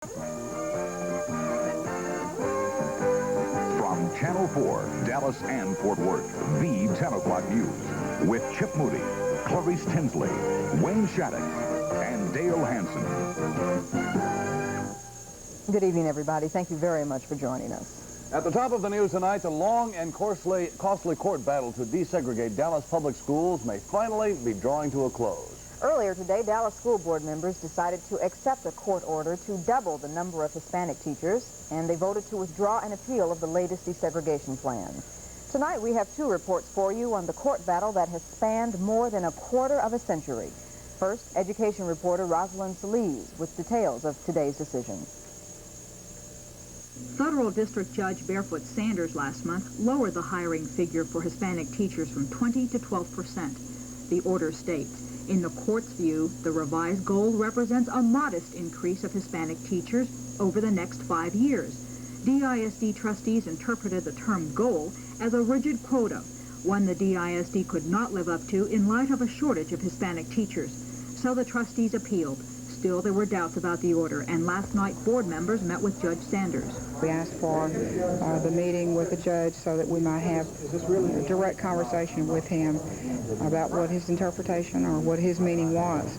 From Channel 4, Dallas and Fort Worth, the 10 o'clock news with Chip Moody, Clarice Tinsley, Wayne Shattuck, and Dale Hansen. Good evening, everybody. Thank you very much for joining us. At the top of the news tonight, the long and costly court battle to desegregate Dallas public schools may finally be drawing to a close. Earlier today, Dallas school board members decided to accept a court order to double the number of Hispanic teachers, and they voted to withdraw an appeal of the latest desegregation plan. Tonight, we have two reports for you on the court battle that has spanned more than a quarter of a century. First, education reporter Rosalind Solis with details of today's decision. Federal District Judge Barefoot Sanders last month lowered the hiring figure for Hispanic teachers from 20 to 12%. The order states, in the court's view, the revised goal represents a modest increase of Hispanic teachers over the next 5 years. DISD trustees interpreted the term goal as a rigid quota, one the DISD could not live up to in light of a shortage of Hispanic teachers. So the trustees appealed. Still, there were doubts about the order, and last night board members met with Judge Sanders. We asked for the meeting with the judge so that we might have a direct conversation with him about what his interpretation or what his meaning was.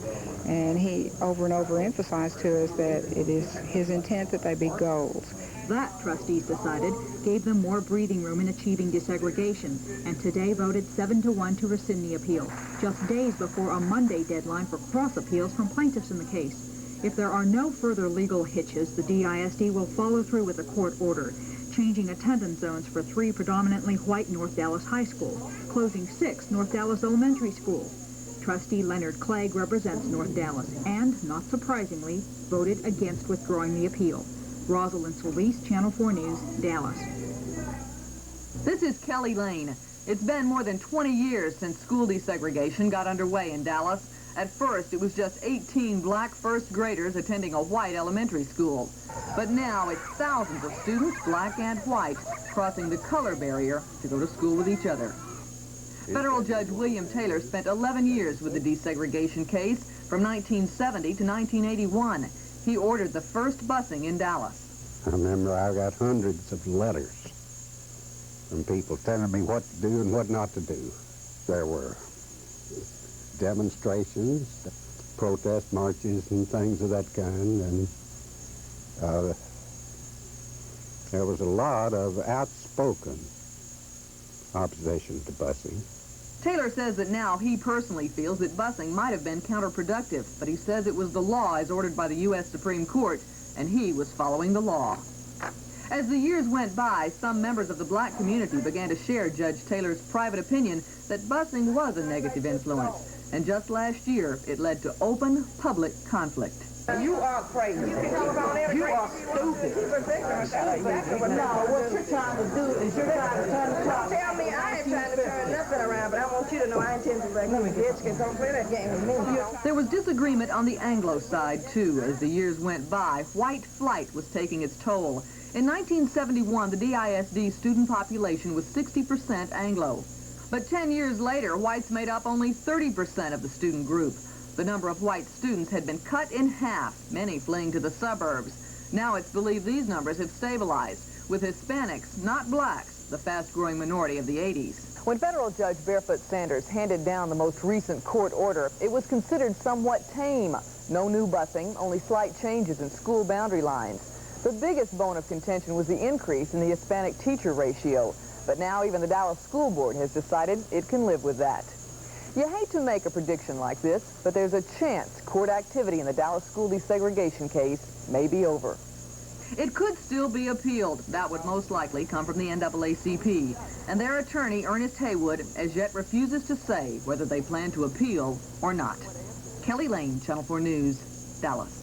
And he over and over emphasized to us that it is his intent that they be goals. That, trustees decided, gave them more breathing room in achieving desegregation, and today voted 7-1 to rescind the appeal, just days before a Monday deadline for cross appeals from plaintiffs in the case. If there are no further legal hitches, the DISD will follow through with the court order, changing attendance zones for 3 predominantly white North Dallas high schools, closing 6 North Dallas elementary schools. Trustee Leonard Clegg represents North Dallas and, not surprisingly, voted against withdrawing the appeal. Rosalind Solis, Channel 4 News, Dallas. This is Kelly Lane. It's been more than 20 years since school desegregation got underway in Dallas. At first, it was just 18 black first graders attending a white elementary school. But now it's thousands of students, black and white, crossing the color barrier to go to school with each other. Federal Judge William Taylor spent 11 years with the desegregation case from 1970 to 1981. He ordered the first busing in Dallas. I remember I got hundreds of letters from people telling me what to do and what not to do. There were demonstrations, protest marches and things of that kind, and there was a lot of outspoken opposition to busing. Taylor says that now he personally feels that busing might have been counterproductive, but he says it was the law as ordered by the U.S. Supreme Court, and he was following the law. As the years went by, some members of the black community began to share Judge Taylor's private opinion that busing was a negative influence, and just last year, it led to open public conflict. You are crazy. You are stupid. No, what you're trying to do is you're trying to turn the clock. Tell me I ain't trying to turn nothing around, but I want you to know I intend to let you bitch can come play that game with me. There was disagreement on the Anglo side, too. As the years went by, white flight was taking its toll. In 1971, the DISD student population was 60% Anglo. But 10 years later, whites made up only 30% of the student group. The number of white students had been cut in half, many fleeing to the suburbs. Now it's believed these numbers have stabilized, with Hispanics, not blacks, the fast-growing minority of the 80s. When Federal Judge Barefoot Sanders handed down the most recent court order, it was considered somewhat tame. No new busing, only slight changes in school boundary lines. The biggest bone of contention was the increase in the Hispanic teacher ratio. But now even the Dallas School Board has decided it can live with that. You hate to make a prediction like this, but there's a chance court activity in the Dallas school desegregation case may be over. It could still be appealed. That would most likely come from the NAACP. And their attorney, Ernest Haywood, as yet refuses to say whether they plan to appeal or not. Kelly Lane, Channel 4 News, Dallas.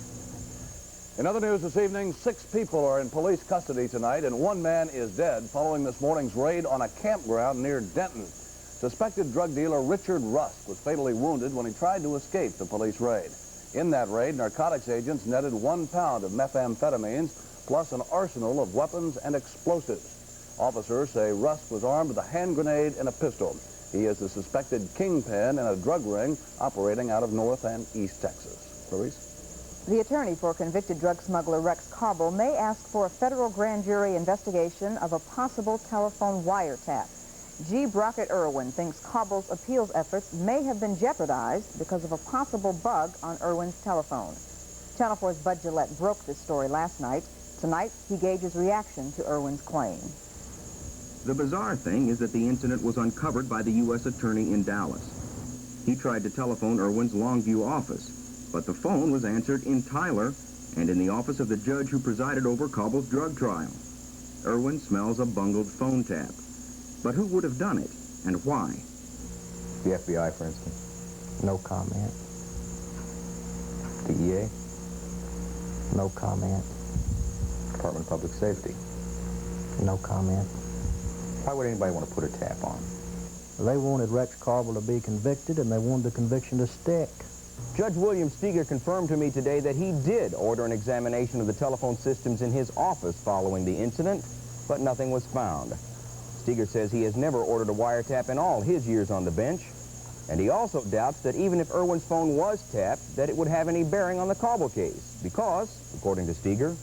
In other news this evening, 6 people are in police custody tonight, and 1 man is dead following this morning's raid on a campground near Denton. Suspected drug dealer Richard Rusk was fatally wounded when he tried to escape the police raid. In that raid, narcotics agents netted 1 pound of methamphetamines, plus an arsenal of weapons and explosives. Officers say Rusk was armed with a hand grenade and a pistol. He is the suspected kingpin in a drug ring operating out of North and East Texas. Clarice? The attorney for convicted drug smuggler Rex Carbel may ask for a federal grand jury investigation of a possible telephone wiretap. G. Brockett Irwin thinks Carbel's appeals efforts may have been jeopardized because of a possible bug on Irwin's telephone. Channel 4's Bud Gillette broke this story last night. Tonight, he gauges reaction to Irwin's claim. The bizarre thing is that the incident was uncovered by the U.S. attorney in Dallas. He tried to telephone Irwin's Longview office, but the phone was answered in Tyler and in the office of the judge who presided over Carbel's drug trial. Irwin smells a bungled phone tap. But who would have done it, and why? The FBI, for instance. No comment. DEA? No comment. Department of Public Safety? No comment. Why would anybody want to put a tap on? They wanted Rex Carbel to be convicted, and they wanted the conviction to stick. Judge William Steger confirmed to me today that he did order an examination of the telephone systems in his office following the incident, but nothing was found. Steger says he has never ordered a wiretap in all his years on the bench, and he also doubts that even if Irwin's phone was tapped, that it would have any bearing on the Carbel case, because, according to Steger,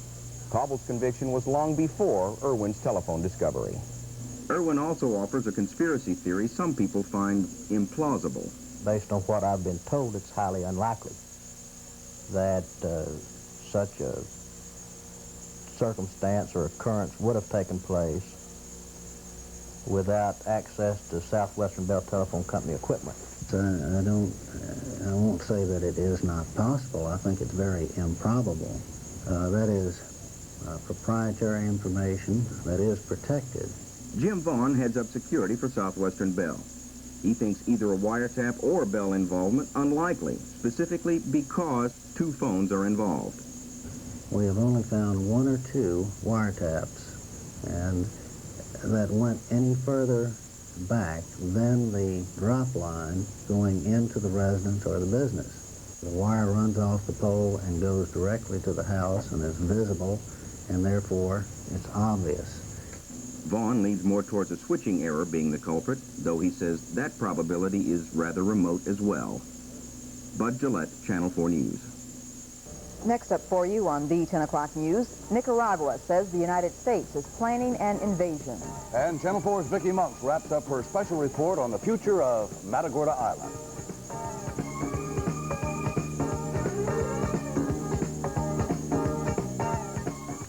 Carbel's conviction was long before Irwin's telephone discovery. Irwin also offers a conspiracy theory some people find implausible. Based on what I've been told, it's highly unlikely that such a circumstance or occurrence would have taken place without access to Southwestern Bell Telephone Company equipment. I won't say that it is not possible. I think it's very improbable. That is proprietary information that is protected. Jim Vaughn heads up security for Southwestern Bell. He thinks either a wiretap or Bell involvement unlikely, specifically because two phones are involved. We have only found one or two wiretaps, and that went any further back than the drop line going into the residence or the business. The wire runs off the pole and goes directly to the house and is visible, and therefore it's obvious. Vaughn leans more towards a switching error being the culprit, though he says that probability is rather remote as well. Bud Gillette, Channel 4 News. Next up for you on the 10 o'clock news, Nicaragua says the United States is planning an invasion. And Channel 4's Vicki Monks wraps up her special report on the future of Matagorda Island.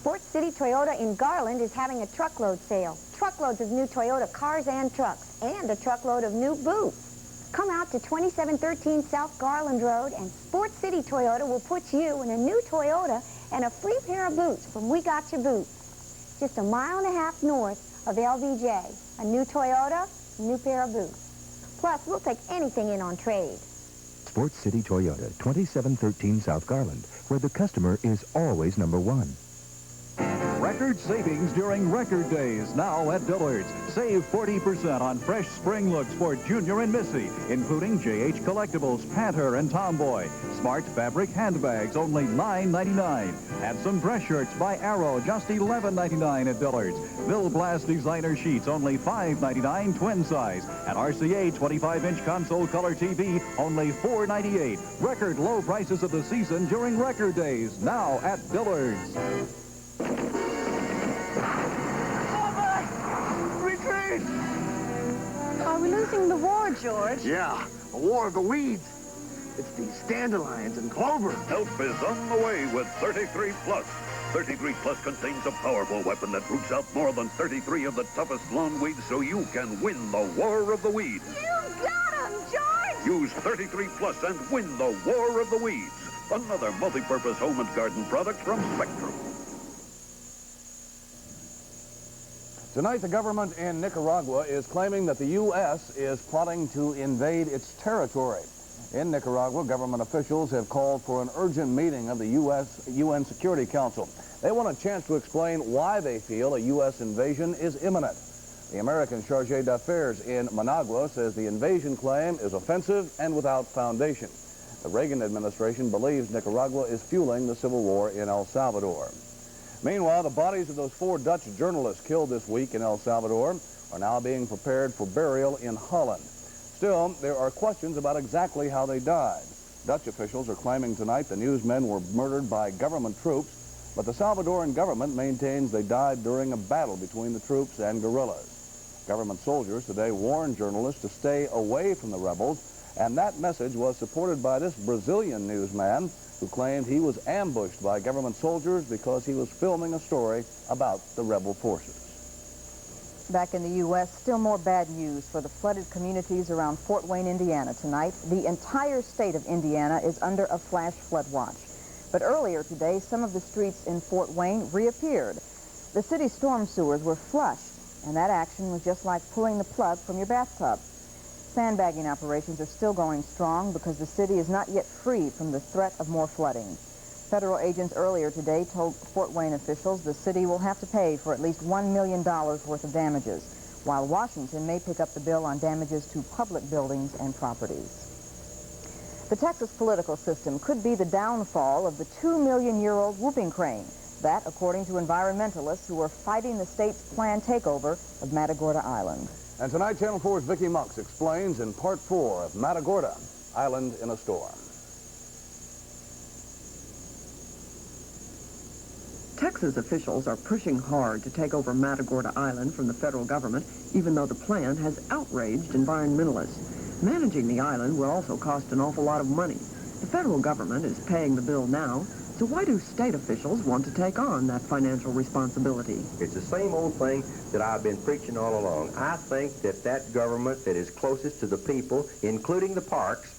Port City Toyota in Garland is having a truckload sale. Truckloads of new Toyota cars and trucks, and a truckload of new boots. Come out to 2713 South Garland Road, and Sport City Toyota will put you in a new Toyota and a free pair of boots from We Got Your Boots. Just a mile and a half north of LBJ. A new Toyota, a new pair of boots. Plus, we'll take anything in on trade. Sport City Toyota, 2713 South Garland, where the customer is always number one. Record savings during record days now at Dillard's. Save 40% on fresh spring looks for Junior and Missy, including JH Collectibles, Panther, and Tomboy. Smart fabric handbags, only $9.99. Handsome dress shirts by Arrow, just $11.99 at Dillard's. Bill Blast designer sheets, only $5.99 twin size. And RCA 25-inch console color TV, only $4.98. Record low prices of the season during record days now at Dillard's. Retreat! Are we losing the war, George? Yeah, a war of the weeds. It's these dandelions and clover. Help is on the way with 33 Plus. 33 Plus contains a powerful weapon that roots out more than 33 of the toughest lawn weeds so you can win the war of the weeds. You got him, George! Use 33 Plus and win the war of the weeds. Another multi-purpose home and garden product from Spectrum. Tonight, the government in Nicaragua is claiming that the U.S. is plotting to invade its territory. In Nicaragua, government officials have called for an urgent meeting of the UN Security Council. They want a chance to explain why they feel a U.S. invasion is imminent. The American chargé d'affaires in Managua says the invasion claim is offensive and without foundation. The Reagan administration believes Nicaragua is fueling the civil war in El Salvador. Meanwhile, the bodies of those 4 Dutch journalists killed this week in El Salvador are now being prepared for burial in Holland. Still, there are questions about exactly how they died. Dutch officials are claiming tonight the newsmen were murdered by government troops, but the Salvadoran government maintains they died during a battle between the troops and guerrillas. Government soldiers today warned journalists to stay away from the rebels, and that message was supported by this Brazilian newsman who claimed he was ambushed by government soldiers because he was filming a story about the rebel forces. Back in the U.S., still more bad news for the flooded communities around Fort Wayne, Indiana tonight. The entire state of Indiana is under a flash flood watch. But earlier today, some of the streets in Fort Wayne reappeared. The city's storm sewers were flushed, and that action was just like pulling the plug from your bathtub. Sandbagging operations are still going strong because the city is not yet free from the threat of more flooding. Federal agents earlier today told Fort Wayne officials the city will have to pay for at least $1 million worth of damages, while Washington may pick up the bill on damages to public buildings and properties. The Texas political system could be the downfall of the 2-million-year-old whooping crane. That, according to environmentalists who are fighting the state's planned takeover of Matagorda Island. And tonight, Channel 4's Vicki Monks explains in Part 4 of Matagorda Island in a Storm. Texas officials are pushing hard to take over Matagorda Island from the federal government, even though the plan has outraged environmentalists. Managing the island will also cost an awful lot of money. The federal government is paying the bill now, so why do state officials want to take on that financial responsibility? It's the same old thing that I've been preaching all along. I think that that government that is closest to the people, including the parks,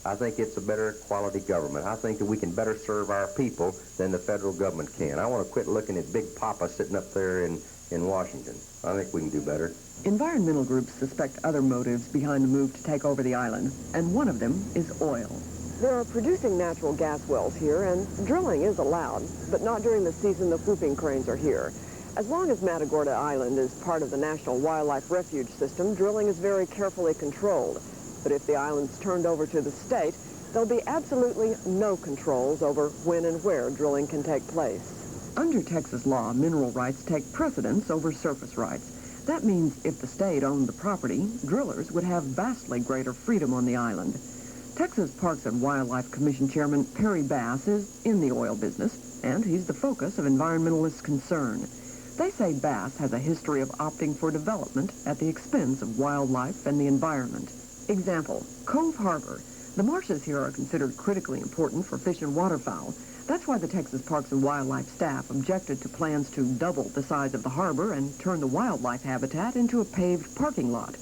I think it's a better quality government. I think that we can better serve our people than the federal government can. I want to quit looking at Big Papa sitting up there in Washington. I think we can do better. Environmental groups suspect other motives behind the move to take over the island, and one of them is oil. There are producing natural gas wells here, and drilling is allowed, but not during the season the whooping cranes are here. As long as Matagorda Island is part of the National Wildlife Refuge System, drilling is very carefully controlled. But if the island's turned over to the state, there'll be absolutely no controls over when and where drilling can take place. Under Texas law, mineral rights take precedence over surface rights. That means if the state owned the property, drillers would have vastly greater freedom on the island. Texas Parks and Wildlife Commission Chairman Perry Bass is in the oil business, and he's the focus of environmentalists' concern. They say Bass has a history of opting for development at the expense of wildlife and the environment. Example, Cove Harbor. The marshes here are considered critically important for fish and waterfowl. That's why the Texas Parks and Wildlife staff objected to plans to double the size of the harbor and turn the wildlife habitat into a paved parking lot.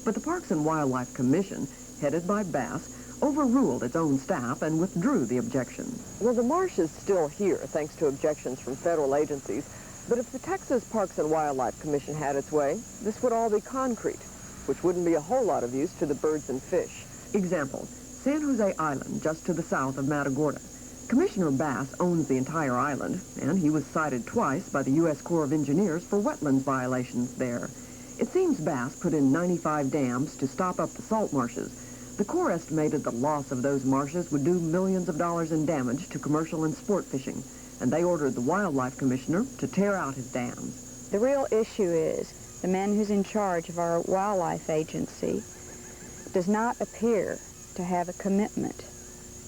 But the Parks and Wildlife Commission, headed by Bass, overruled its own staff and withdrew the objection. Well, the marsh is still here, thanks to objections from federal agencies. But if the Texas Parks and Wildlife Commission had its way, this would all be concrete, which wouldn't be a whole lot of use to the birds and fish. Example, San Jose Island, just to the south of Matagorda. Commissioner Bass owns the entire island, and he was cited twice by the U.S. Corps of Engineers for wetlands violations there. It seems Bass put in 95 dams to stop up the salt marshes. The Corps estimated the loss of those marshes would do millions of dollars in damage to commercial and sport fishing, and they ordered the Wildlife Commissioner to tear out his dams. The real issue is the man who's in charge of our wildlife agency does not appear to have a commitment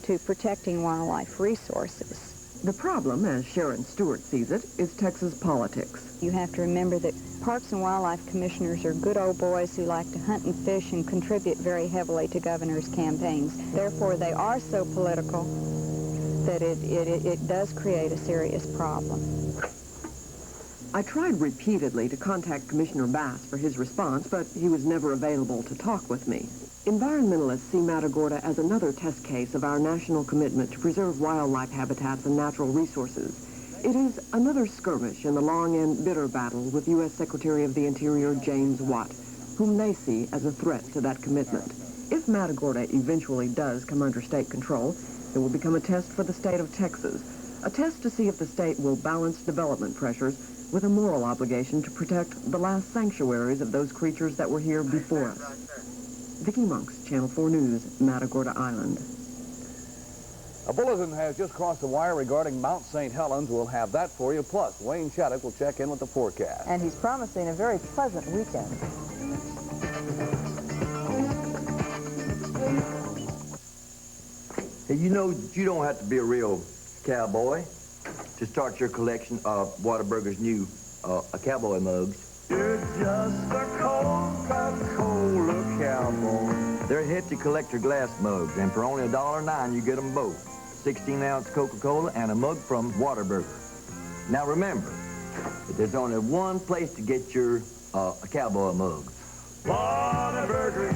to protecting wildlife resources. The problem, as Sharon Stewart sees it, is Texas politics. You have to remember that Parks and Wildlife Commissioners are good old boys who like to hunt and fish and contribute very heavily to governors' campaigns. Therefore, they are so political that it does create a serious problem. I tried repeatedly to contact Commissioner Bass for his response, but he was never available to talk with me. Environmentalists see Matagorda as another test case of our national commitment to preserve wildlife habitats and natural resources. It is another skirmish in the long and bitter battle with U.S. Secretary of the Interior James Watt, whom they see as a threat to that commitment. If Matagorda eventually does come under state control, it will become a test for the state of Texas, a test to see if the state will balance development pressures with a moral obligation to protect the last sanctuaries of those creatures that were here before us. Vicki Monks, Channel 4 News, Matagorda Island. A bulletin has just crossed the wire regarding Mount St. Helens. We'll have that for you. Plus, Wayne Shattuck will check in with the forecast. And he's promising a very pleasant weekend. Hey, you know, you don't have to be a real cowboy to start your collection of Whataburger's new cowboy mugs. You're just a Coca-Cola cowboy. They're hefty collector glass mugs, and for only $1.09 you get them both. 16-ounce Coca-Cola and a mug from Whataburger. Now remember, there's only one place to get your cowboy mugs. Whataburger,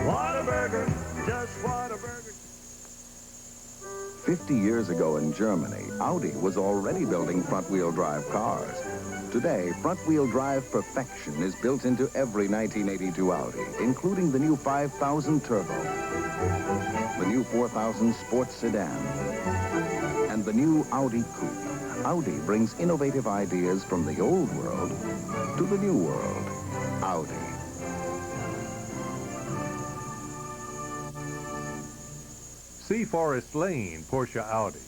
Whataburger, just Whataburger. 50 years ago in Germany, Audi was already building front-wheel drive cars. Today, front-wheel drive perfection is built into every 1982 Audi, including the new 5000 Turbo, the new 4000 Sports Sedan, and the new Audi Coupe. Audi brings innovative ideas from the old world to the new world. Audi. See Forest Lane, Porsche Audi.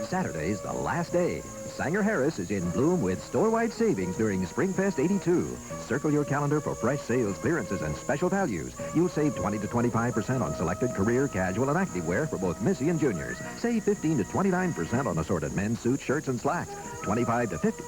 Saturday's the last day. Sanger Harris is in bloom with store-wide savings during Springfest 82. Circle your calendar for fresh sales, clearances, and special values. You'll save 20 to 25% on selected career, casual, and activewear for both Missy and juniors. Save 15 to 29% on assorted men's suits, shirts, and slacks. 25 to 50%